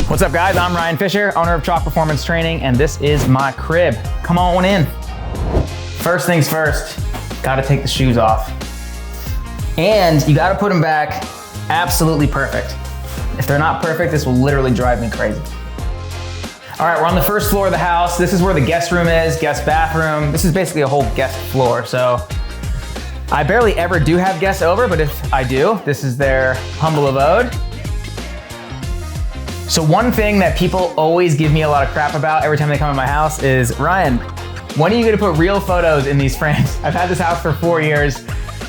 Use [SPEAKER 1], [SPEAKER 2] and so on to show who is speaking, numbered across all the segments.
[SPEAKER 1] What's up guys, I'm Ryan Fisher, owner of Chalk Performance Training, and this is my crib. Come on in. First things first, gotta take the shoes off. And you gotta put them back absolutely perfect. If they're not perfect, this will literally drive me crazy. All right, we're on the first floor of the house. This is where the guest room is, guest bathroom. This is basically a whole guest floor. So I barely ever do have guests over, but if I do, this is their humble abode. So one thing that people always give me a lot of crap about every time they come to my house is, Ryan, when are you gonna put real photos in these frames? I've had this house for 4 years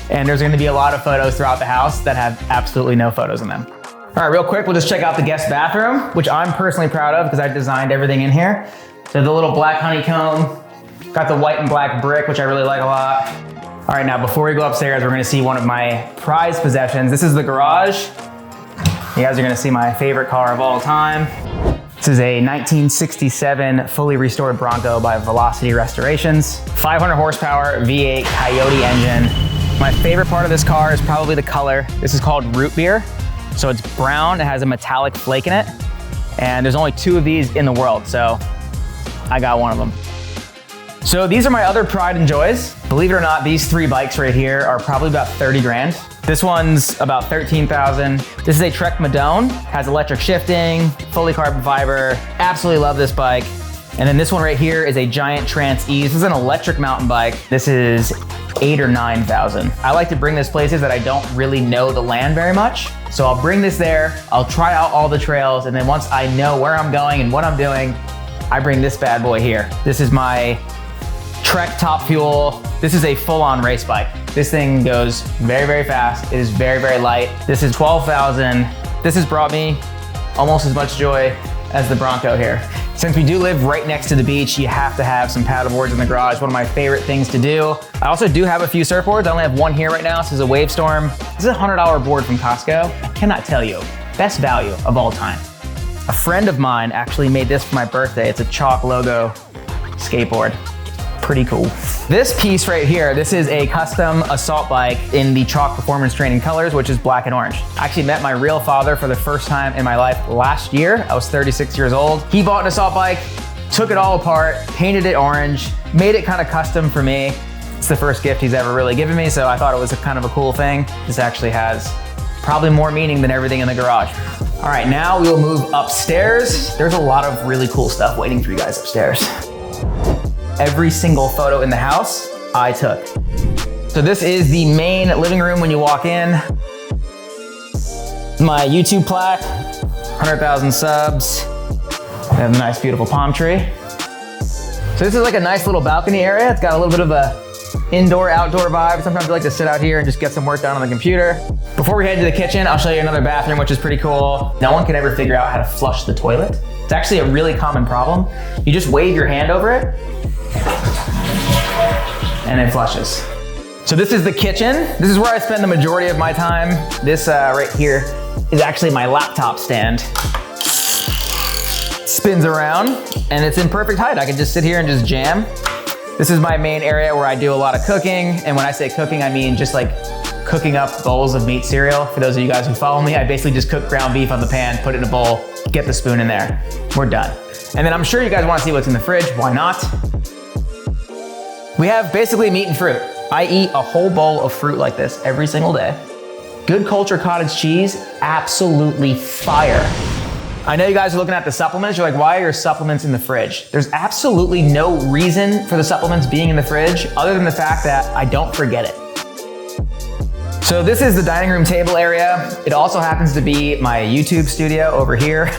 [SPEAKER 1] and there's gonna be a lot of photos throughout the house that have absolutely no photos in them. All right, real quick, we'll just check out the guest bathroom, which I'm personally proud of because I designed everything in here. So the little black honeycomb, got the white and black brick, which I really like a lot. All right, now before we go upstairs, we're gonna see one of my prized possessions. This is the garage. You guys are gonna see my favorite car of all time. This is a 1967 fully restored Bronco by Velocity Restorations. 500 horsepower V8 Coyote engine. My favorite part of this car is probably the color. This is called root beer. So it's brown, it has a metallic flake in it. And there's only 2 of these in the world, so I got one of them. So these are my other pride and joys. Believe it or not, these 3 bikes right here are probably about 30 grand. This one's about 13,000. This is a Trek Madone, has electric shifting, fully carbon fiber. Absolutely love this bike. And then this one right here is a Giant Trance Ease. This is an electric mountain bike. This is 8,000 or 9,000. I like to bring this places that I don't really know the land very much. So I'll bring this there, I'll try out all the trails, and then once I know where I'm going and what I'm doing, I bring this bad boy here. This is my Trek Top Fuel. This is a full-on race bike. This thing goes very, very fast. It is very, very light. This is 12,000. This has brought me almost as much joy as the Bronco here. Since we do live right next to the beach, you have to have some paddle boards in the garage. One of my favorite things to do. I also do have a few surfboards. I only have one here right now. This is a Wavestorm. This is a $100 board from Costco. I cannot tell you, best value of all time. A friend of mine actually made this for my birthday. It's a Chalk logo skateboard. Pretty cool. This piece right here, this is a custom assault bike in the Chalk Performance Training colors, which is black and orange. I actually met my real father for the first time in my life last year. I was 36 years old. He bought an assault bike, took it all apart, painted it orange, made it kind of custom for me. It's the first gift he's ever really given me, so I thought it was a kind of a cool thing. This actually has probably more meaning than everything in the garage. All right, now we will move upstairs. There's a lot of really cool stuff waiting for you guys upstairs. Every single photo in the house, I took. So this is the main living room when you walk in. My YouTube plaque, 100,000 subs. We have a nice, beautiful palm tree. So this is like a nice little balcony area. It's got a little bit of a indoor-outdoor vibe. Sometimes I like to sit out here and just get some work done on the computer. Before we head to the kitchen, I'll show you another bathroom, which is pretty cool. No one can ever figure out how to flush the toilet. It's actually a really common problem. You just wave your hand over it, and it flushes. So this is the kitchen. This is where I spend the majority of my time. This right here is actually my laptop stand. Spins around and it's in perfect height. I can just sit here and just jam. This is my main area where I do a lot of cooking. And when I say cooking, I mean just like cooking up bowls of meat cereal. For those of you guys who follow me, I basically just cook ground beef on the pan, put it in a bowl, get the spoon in there. We're done. And then I'm sure you guys want to see what's in the fridge. Why not? We have basically meat and fruit. I eat a whole bowl of fruit like this every single day. Good Culture cottage cheese, absolutely fire. I know you guys are looking at the supplements. You're like, why are your supplements in the fridge? There's absolutely no reason for the supplements being in the fridge other than the fact that I don't forget it. So this is the dining room table area. It also happens to be my YouTube studio over here.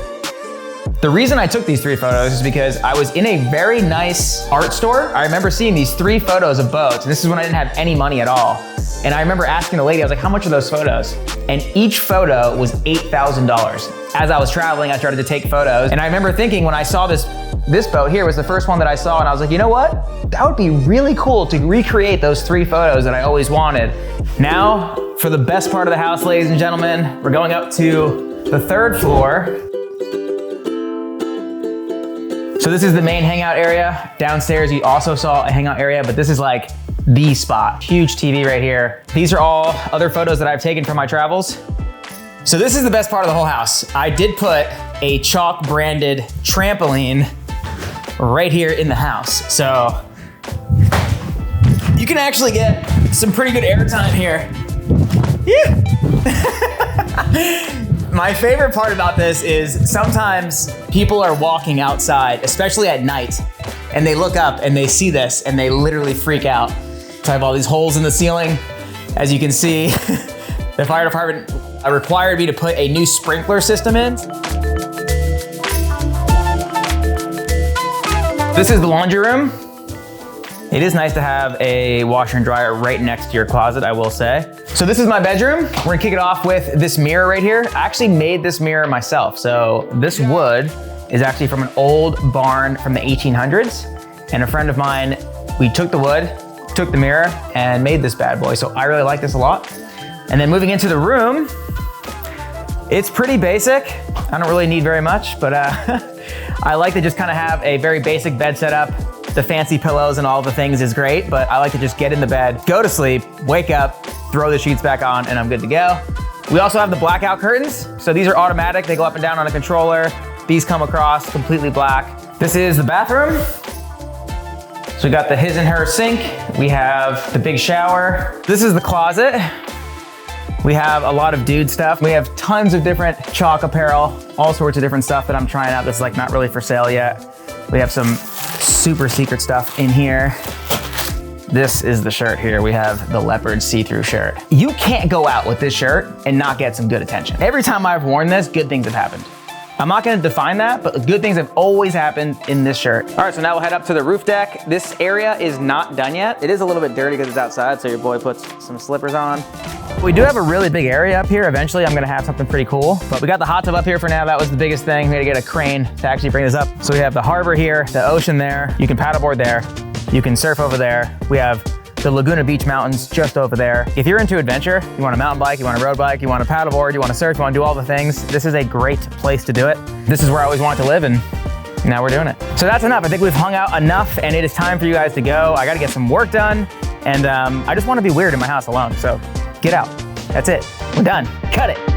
[SPEAKER 1] The reason I took these 3 photos is because I was in a very nice art store. I remember seeing these 3 photos of boats. And this is when I didn't have any money at all. And I remember asking the lady, I was like, how much are those photos? And each photo was $8,000. As I was traveling, I started to take photos. And I remember thinking when I saw this boat here was the first one that I saw, and I was like, you know what? That would be really cool to recreate those 3 photos that I always wanted. Now, for the best part of the house, ladies and gentlemen, we're going up to the 3rd floor. So this is the main hangout area. Downstairs, you also saw a hangout area, but this is like the spot. Huge TV right here. These are all other photos that I've taken from my travels. So this is the best part of the whole house. I did put a Chalk branded trampoline right here in the house. So you can actually get some pretty good airtime here. Yeah. My favorite part about this is sometimes people are walking outside, especially at night, and they look up and they see this and they literally freak out. So I have all these holes in the ceiling. As you can see, the fire department required me to put a new sprinkler system in. This is the laundry room. It is nice to have a washer and dryer right next to your closet, I will say. So this is my bedroom. We're gonna kick it off with this mirror right here. I actually made this mirror myself. So this wood is actually from an old barn from the 1800s. And a friend of mine, we took the wood, took the mirror, and made this bad boy. So I really like this a lot. And then moving into the room, it's pretty basic. I don't really need very much, but I like to just kind of have a very basic bed setup. The fancy pillows and all the things is great, but I like to just get in the bed, go to sleep, wake up, throw the sheets back on, and I'm good to go. We also have the blackout curtains. So these are automatic. They go up and down on a controller. These come across completely black. This is the bathroom. So we got the his and her sink. We have the big shower. This is the closet. We have a lot of dude stuff. We have tons of different Chalk apparel, all sorts of different stuff that I'm trying out that's like not really for sale yet. We have some super secret stuff in here. This is the shirt here. We have the leopard see-through shirt. You can't go out with this shirt and not get some good attention. Every time I've worn this, good things have happened. I'm not gonna define that, but good things have always happened in this shirt. All right, so now we'll head up to the roof deck. This area is not done yet. It is a little bit dirty because it's outside, so your boy puts some slippers on. We do have a really big area up here. Eventually, I'm gonna have something pretty cool, but we got the hot tub up here for now. That was the biggest thing. We had to get a crane to actually bring this up. So we have the harbor here, the ocean there. You can paddleboard there. You can surf over there. We have the Laguna Beach Mountains just over there. If you're into adventure, you want a mountain bike, you want a road bike, you want a paddleboard, you want to surf, you want to do all the things, this is a great place to do it. This is where I always wanted to live, and now we're doing it. So that's enough. I think we've hung out enough, and it is time for you guys to go. I got to get some work done, and I just want to be weird in my house alone, so get out. That's it. We're done. Cut it.